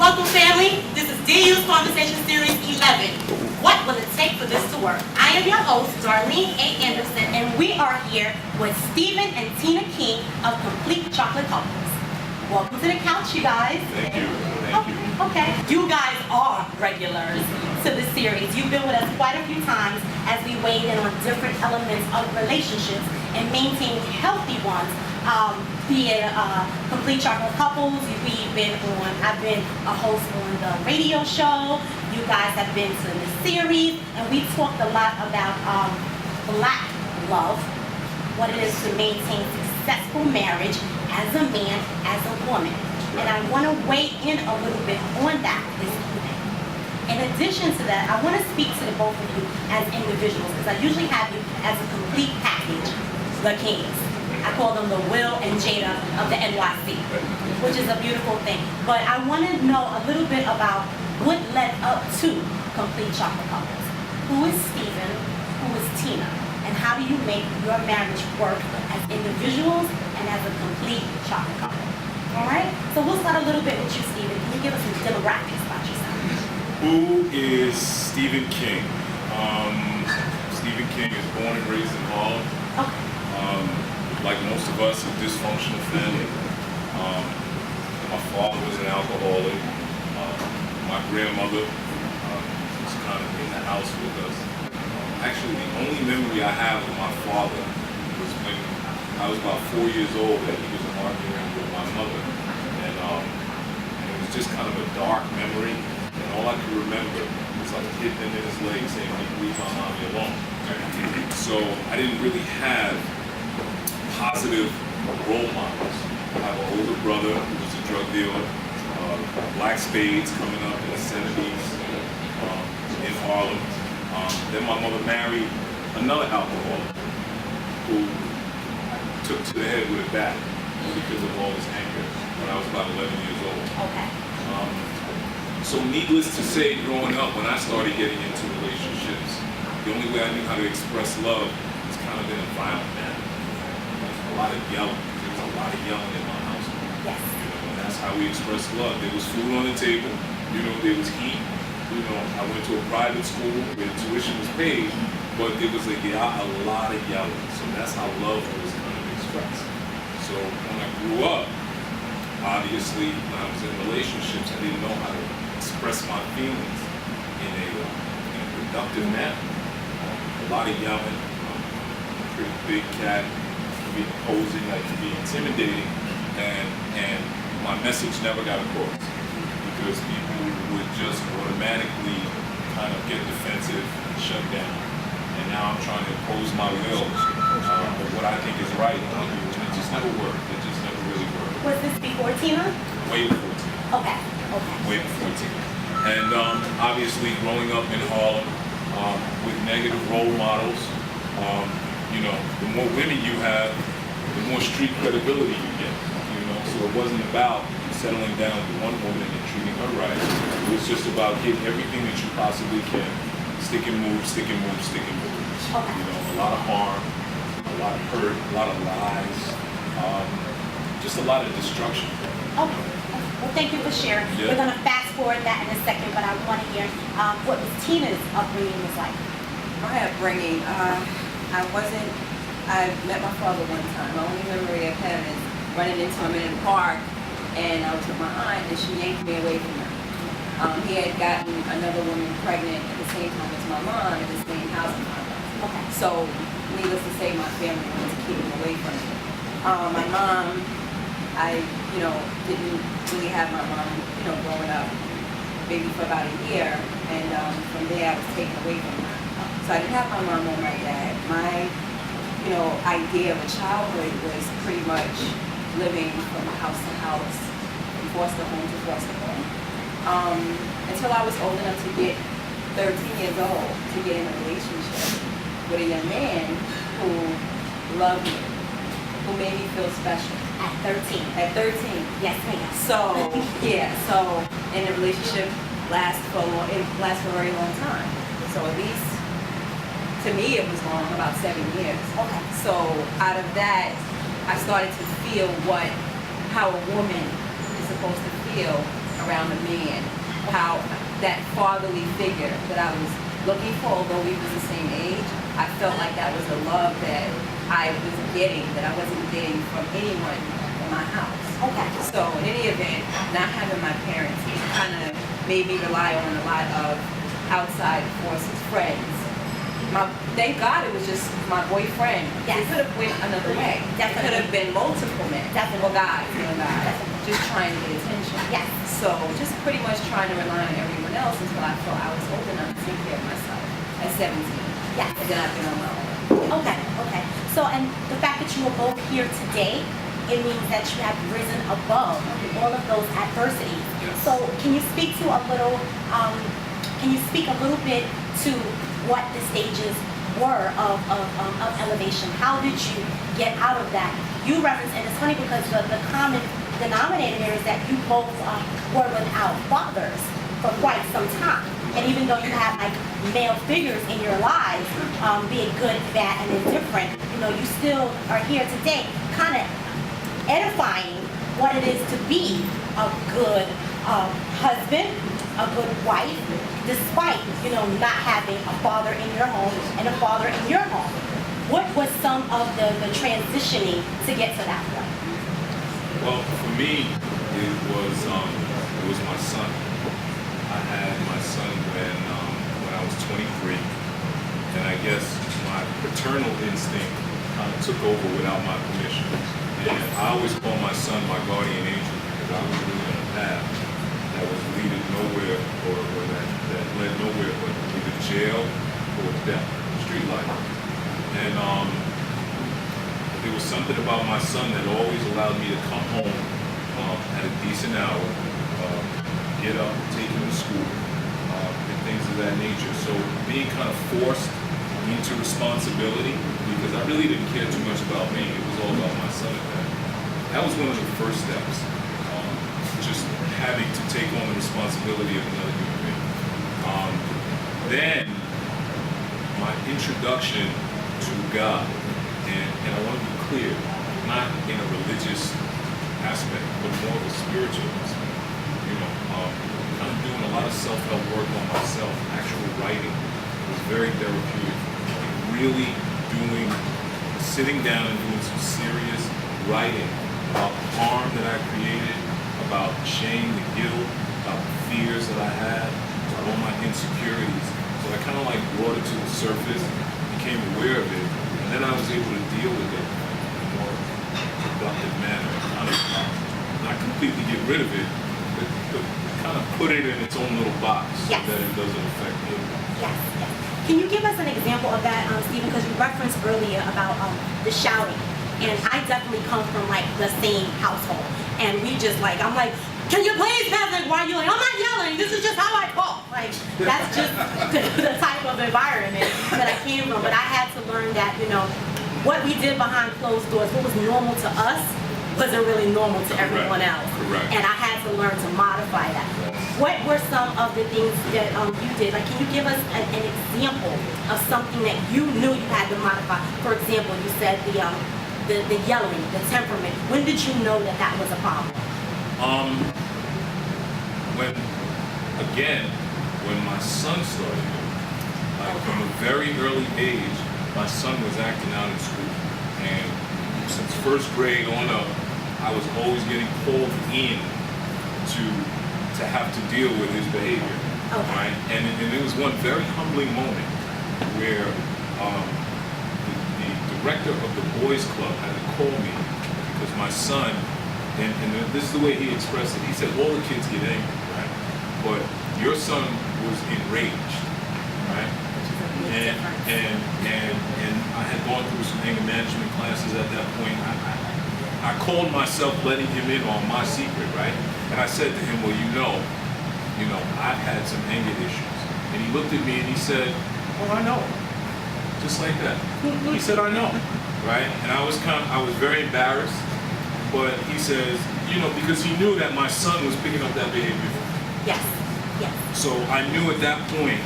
Welcome, family. This is DU's Conversation Series 11. What will it take for this to work? I am your host, Darlene A. Anderson, and we are here with Stephen and Tina King of Complete Chocolate Couples. Welcome to the couch, you guys. Thank you. Thank you. Okay. You guys are regulars to the series. You've been with us quite a few times as we weighed in on different elements of relationships and maintaining healthy ones. Be it Complete Chocolate Couples, I've been a host on the radio show. You guys have been to the series, and we talked a lot about Black love, what it is to maintain successful marriage as a man, as a woman. And I want to weigh in a little bit on that this evening. In addition to that, I want to speak to the both of you as individuals, because I usually have you as a complete package, the Kings. I call them the Wil and Déjà of the NYC, which is a beautiful thing. But I want to know a little bit about what led up to Complete Chocolate Couples. Who is Stephen? Who is Tina? And how do you make your marriage work as individuals and as a complete chocolate couple? All right? So we'll start a little bit with you, Stephen. Can you give us some demographics about yourself? Who is Stephen King? Stephen King is born and raised in Harlem. Okay. Like most of us, a dysfunctional family. My father was an alcoholic. My grandmother was kind of in the house with us. Actually, the only memory I have of my father was when I was about 4 years old and he was arguing with my mother. And it was just kind of a dark memory. And all I could remember was like hitting him in his leg saying, "Leave my mommy alone." So I didn't really have positive role models. I have an older brother who was a drug dealer, Black Spades coming up in the 70s in Harlem. Then my mother married another alcoholic who took to the head with a bat because of all his anger when I was about 11 years old. Okay. So needless to say, growing up, when I started getting into relationships, the only way I knew how to express love was kind of in a violent manner. A lot of yelling. There was a lot of yelling in my house. Yes. You know, and that's how we expressed love. There was food on the table. You know, there was heat. You know, I went to a private school where tuition was paid, but there was a lot of yelling. So that's how love was kind of expressed. So when I grew up, obviously, when I was in relationships, I didn't know how to express my feelings in a productive manner. A lot of yelling. Pretty big cat. Be imposing, like to be intimidating, and my message never got across because people would just automatically kind of get defensive and shut down. And now I'm trying to impose my will, but what I think is right, and it just never worked. It just never really worked. Was this before Tina? Way before Tina. Okay. Okay. Way before Tina. And obviously growing up in Harlem with negative role models. You know, the more women you have, the more street credibility you get. You know, so it wasn't about settling down with one woman and treating her right. It was just about getting everything that you possibly can. Stick and move, stick and move, stick and move. Okay. You know, a lot of harm, a lot of hurt, a lot of lies, just a lot of destruction. Okay. Well, thank you for sharing. Yeah. We're going to fast forward that in a second, but I want to hear what was Tina's upbringing was like. My upbringing, I met my father one time. My only memory of him is running into him in the park, and I was with my aunt, and she yanked me away from him. He had gotten another woman pregnant at the same time as my mom in the same house as my mom. Okay. So, needless to say, my family wanted to keep him away from me. My mom, I, didn't really have my mom, growing up, maybe for about a year, and from there I was taken away from her. So I didn't have my mom or my dad. My, idea of a childhood was pretty much living from house to house, from foster home to foster home, until I was old enough to get 13 years old to get in a relationship with a young man who loved me, who made me feel special. At 13. At 13. Yes, ma'am. So, and the relationship lasts for a very long time. So at least, to me, it was long, about 7 years. Okay. So out of that, I started to feel how a woman is supposed to feel around a man, how that fatherly figure that I was looking for, although we was the same age, I felt like that was the love that I was getting, that I wasn't getting from anyone in my house. Okay. So in any event, not having my parents kind of made me rely on a lot of outside forces, friends. Thank God it was just my boyfriend. Yes. It could have went another way. It could have been multiple men. Definitely. Or guys, just trying to get attention. Yes. So just pretty much trying to rely on everyone else until I felt I was old enough to take care of myself at 17. Yes. And then I've been on my own. Okay, okay. So, and the fact that you are both here today, it means that you have risen above all of those adversities. Yes. So, can you speak to a little, bit to what the stages were of elevation? How did you get out of that? You referenced, and it's funny because the common denominator here is that you both were without fathers for quite some time. And even though you have like male figures in your lives, be it good, bad, and indifferent, you still are here today kind of edifying what it is to be a good husband, a good wife, despite, not having a father in your home and a father in your home. What was some of the transitioning to get to that point? Well, for me, it was my son. I had my son when I was 23, and I guess my paternal instinct kind of took over without my permission. And I always call my son my guardian angel because I was really on a path that was leading nowhere or that led nowhere but either jail or death, street life. And there was something about my son that always allowed me to come home at a decent hour, get up, take him to school, and things of that nature. So being kind of forced into responsibility, because I really didn't care too much about me, it was all about my son at that. That was one of the first steps, just having to take on the responsibility of another human being. Then, my introduction to God, and I want to be clear, not in a religious aspect, but more of a spiritual aspect. Kind of doing a lot of self-help work on myself, actual writing was very therapeutic. Really sitting down and doing some serious writing about the harm that I created, about the shame, the guilt, about the fears that I had, all my insecurities. So I kind of like brought it to the surface, became aware of it, and then I was able to deal with it in a more productive manner. Kind of not completely get rid of it, but kind of put it in its own little box so Yes. that it doesn't affect me. Yes, yes. Can you give us an example of that, Stephen? Because you referenced earlier about the shouting, and I definitely come from like the same household, and we just like, I'm like, can you please pass it? Why are you like, I'm not yelling, this is just how I talk. Like, that's just the type of environment that I came from. But I had to learn that, what we did behind closed doors, what was normal to us, wasn't really normal to everyone else. Correct. And I had to learn to modify that. What were some of the things that you did? Like, can you give us an example of something that you knew you had to modify? For example, you said the yelling, the temperament. When did you know that was a problem? When my son started, from a very early age, my son was acting out in school. And since first grade on up, I was always getting called in to have to deal with his behavior. Okay. Right? And it was one very humbling moment where the director of the boys club had to call me because my son, and this is the way he expressed it, he said all the kids get angry, right? But your son was enraged, right? And I had gone through some anger management classes at that point. I called myself letting him in on my secret, right? And I said to him, well, I've had some anger issues. And he looked at me and he said, oh, I know. Just like that. He said, I know, right? And I was very embarrassed, but he says, because he knew that my son was picking up that behavior. Yes, yes. So I knew at that point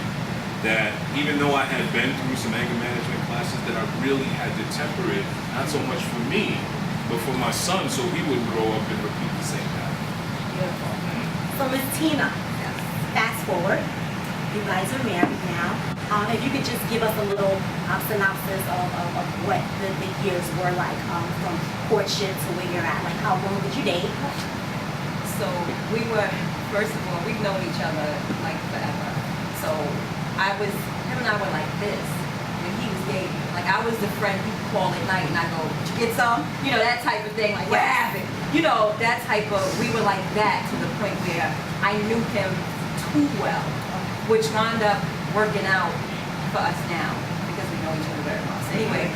that even though I had been through some anger management classes, that I really had to temper it, not so much for me, but for my son, so he wouldn't grow up and repeat the same pattern. Beautiful. So So Miss Tina, fast forward. You guys are married now. If you could just give us a little synopsis of what the years were like from courtship to where you're at. Like, how long did you date? So we were, first of all, we've known each other like forever. So him and I were like this when he was dating. Like, I was the friend he'd call at night and I go, did you get some? You know, that type of thing. Like, what happened? You know, that type of, we were like that to the point where I knew him too well, which wound up working out for us now because we know each other very well. So anyway,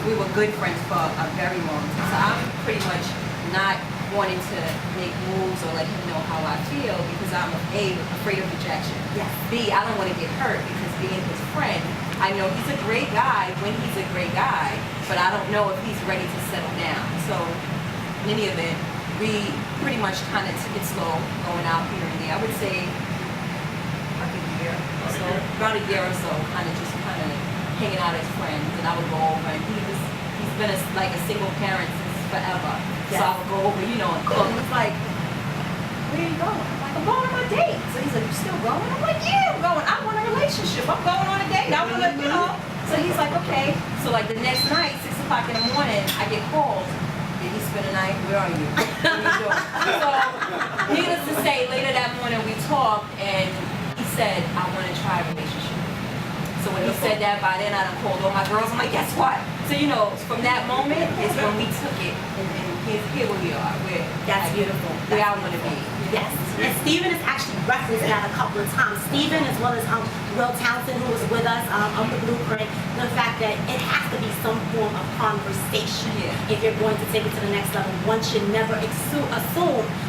we were good friends for a very long time. So I'm pretty much not wanting to make moves or let him know how I feel because I'm A, afraid of rejection. Yes. B, I don't want to get hurt because being his friend, I know he's a great guy when he's a great guy, but I don't know if he's ready to settle down. So in any event, we pretty much kind of took it slow going out here and there. I would say about a year or so, kind of hanging out as friends, and I would go over, and he's been like a single parent since forever. Yes. So I would go over, you know, and cook. He's like, where are you going? I'm like, I'm going on a date. So he's like, you still going? I'm like, yeah, I'm going. I want a relationship. I'm going on a date. I want to, you know. So he's like, okay. So like the next night, 6 o'clock in the morning, I get called. Did he spend the night? Where are you? What are you doing? So needless to say, later that morning we talked, and he said, I want to try a relationship. So when he said that, by then I done called all my girls. I'm like, guess what? So, you know, from that moment is when we took it, and here we are. That's beautiful. Where I want to be. Yes. And Stephen has actually referenced that a couple of times. Stephen, as well as Wil Townsend, who was with us on the Blueprint, the fact that it has to be some form of conversation. Yeah. If you're going to take it to the next level, one should never assume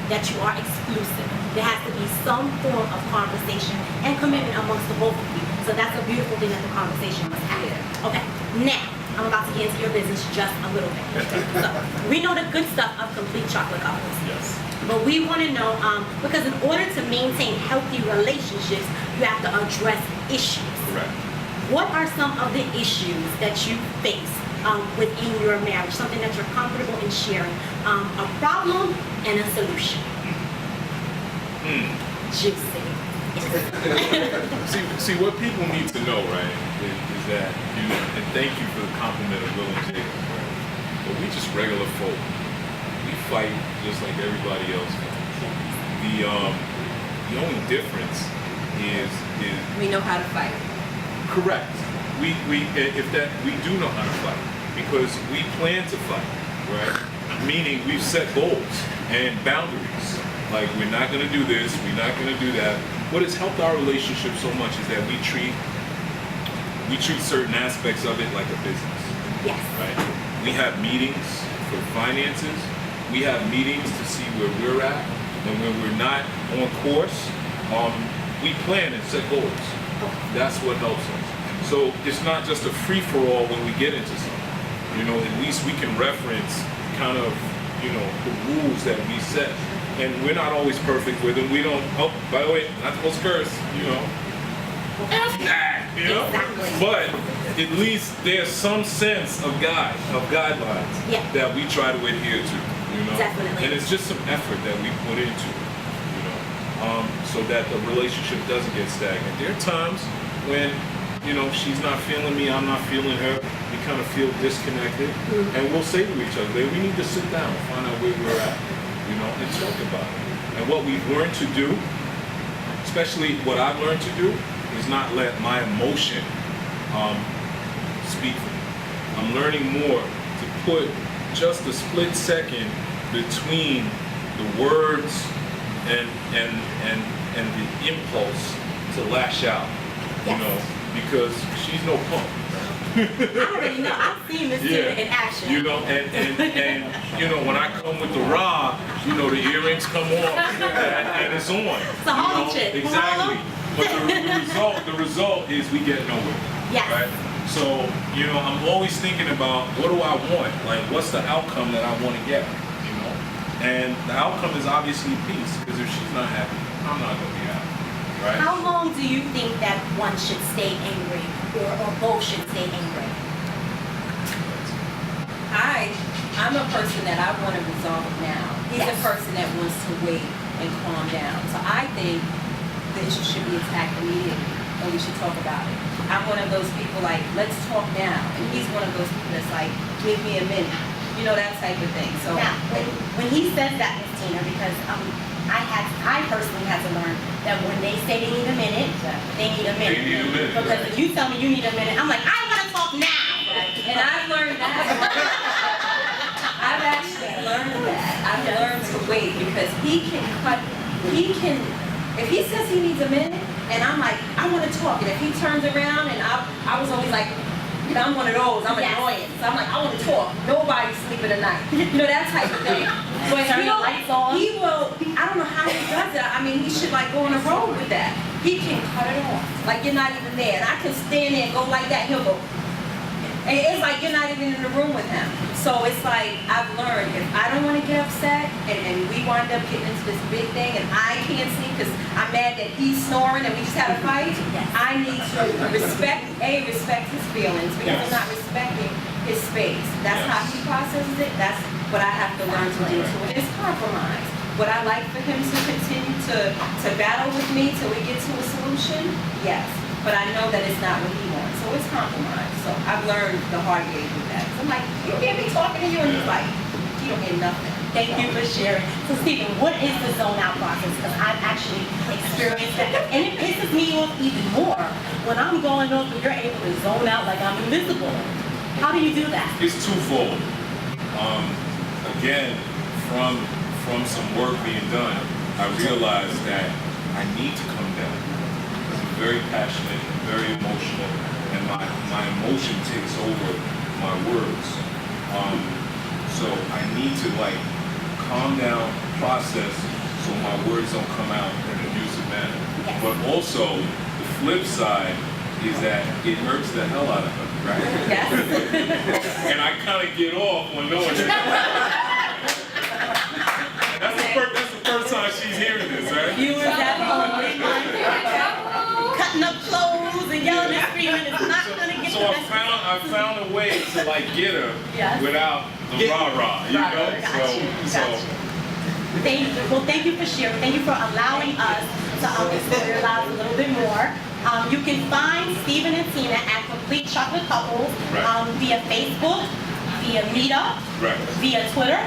that you are exclusive. There has to be some form of conversation and commitment amongst the both of you. So that's a beautiful thing that the conversation must have. Yeah. Okay, now I'm about to get into your business just a little bit. So we know the good stuff of complete chocolate couples. Yes. But we want to know, because in order to maintain healthy relationships, you have to address issues. Correct. What are some of the issues that you face within your marriage? Something that you're comfortable in sharing. A problem and a solution. Juicy. see, what people need to know, right, is that, you know, and thank you for the compliment of Wil and Jacob, right? But we just regular folk. We fight just like everybody else. The only difference is We know how to fight. correct. We do know how to fight because we plan to fight, right? Meaning we've set goals and boundaries. Like, we're not going to do this, we're not going to do that. What has helped our relationship so much is that we treat certain aspects of it like a business. Yes. Right? We have meetings for finances. We have meetings to see where we're at, and when we're not on course, we plan and set goals. That's what helps us. So it's not just a free-for-all when we get into something. You know, at least we can reference kind of, you know, the rules that we set. And we're not always perfect with them. We don't, oh, by the way, not supposed to curse, you know. You know? Exactly. But at least there's some sense of guidelines that we try to adhere to, you know. Definitely. And it's just some effort that we put into it, you know, so that the relationship doesn't get stagnant. There are times when, you know, she's not feeling me, I'm not feeling her. We kind of feel disconnected, and we'll say to each other, we need to sit down, find out where we're at, you know, and talk about it. And what we've learned to do, especially what I've learned to do, is not let my emotion speak for me. I'm learning more to put just a split second between the words and the impulse to lash out, you know, because she's no punk. I already know. I've seen Miss Tina in action. You know, and you know, when I come with the rah, you know, the earrings come off and it's on. It's a Harlem chick. Exactly. But the result is we get nowhere. Yes. Right? So, you know, I'm always thinking about what do I want? Like, what's the outcome that I want to get? You know? And the outcome is obviously peace, because if she's not happy, I'm not going to be happy. Right? How long do you think that one should stay angry or both should stay angry? I'm a person that I want to resolve it now. He's a person that wants to wait and calm down. So I think the issue should be attacked immediately, and we should talk about it. I'm one of those people like, let's talk now, and he's one of those people that's like, give me a minute, you know, that type of thing. So Now, when he says that, Ms. Tina, because I personally had to learn that when they say they need a minute, they need a minute. They need a minute. Because if you tell me you need a minute, I'm like, I want to talk now. and I've learned that. I've actually learned that. I've learned to wait because if he says he needs a minute, and I'm like, I want to talk, and if he turns around, and I was always like, you know, I'm one of those, I'm annoying, so I'm like, I want to talk, nobody's sleeping tonight, you know, that type of thing. But Turn the lights on. he will, I don't know how he does it. I mean, he should like go on a road with that. He can cut it off, like you're not even there, and I can stand there and go like that, he'll go, and it's like you're not even in the room with him. So it's like, I've learned, if I don't want to get upset, and we wind up getting into this big thing, and I can't sleep because I'm mad that he's snoring and we just had a fight, I need to respect his feelings, because I'm not respecting his space. That's how he processes it. That's what I have to learn to do too. And it's compromise. Would I like for him to continue to battle with me till we get to a solution? Yes. But I know that it's not what he wants. So it's compromise. So I've learned the hard way to do that. So I'm like, you hear me talking to you? And he's like, you don't hear nothing. Thank you for sharing. So Stephen, what is the zone out process? Because I've actually experienced that. And it pisses me off even more when I'm going off and you're able to zone out like I'm invisible. How do you do that? It's twofold. Again, from some work being done, I realized that I need to come down. I'm very passionate and very emotional, and my emotion takes over my words. So I need to like calm down, process, so my words don't come out in an abusive manner. Yes. But also, the flip side is that it hurts the hell out of her, right? Yes. And I kind of get off on knowing that. That's the first time she's hearing this, right? Viewers at home, cutting up clothes and yelling and screaming is not going to get So I found a way to like get her without the rah-rah, you know? Thank you for sharing. Thank you for allowing us to explore your lives a little bit more. You can find Stephen and Tina at Complete Chocolate Couples via Facebook, via Meetup, via Twitter.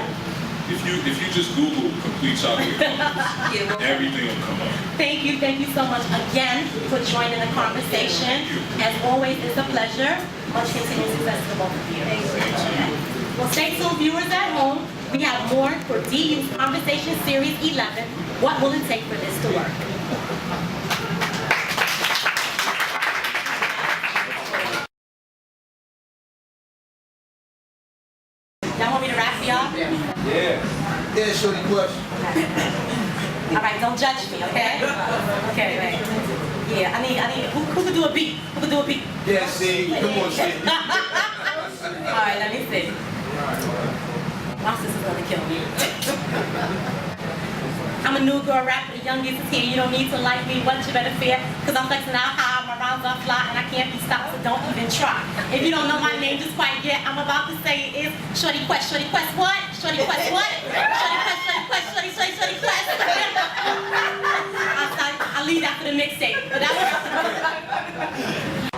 If you just Google Complete Chocolate Couples, everything will come up. Thank you so much again for joining the conversation. As always, it's a pleasure. Much continued success to both of you. Well, stay tuned, viewers at home. We have more for DU's Conversation Series 11. What will it take for this to work? Y'all want me to rap for y'all? Yeah, shorty question. All right, don't judge me, okay? Okay, right. Yeah, I need, who could do a beat? Who could do a beat? Yeah, see, come on, see. All right, let me see. My sister's gonna kill me. I'm a new girl rapper, the youngest is here. You don't need to like me, what you better fear? Cause I'm flexing out high, my rounds are fly, and I can't be stopped, so don't even try. If you don't know my name just quite yet, I'm about to say it is Shorty Quest what? Shorty Quest what? Shorty Quest. I'll leave that for the mixtape. But that was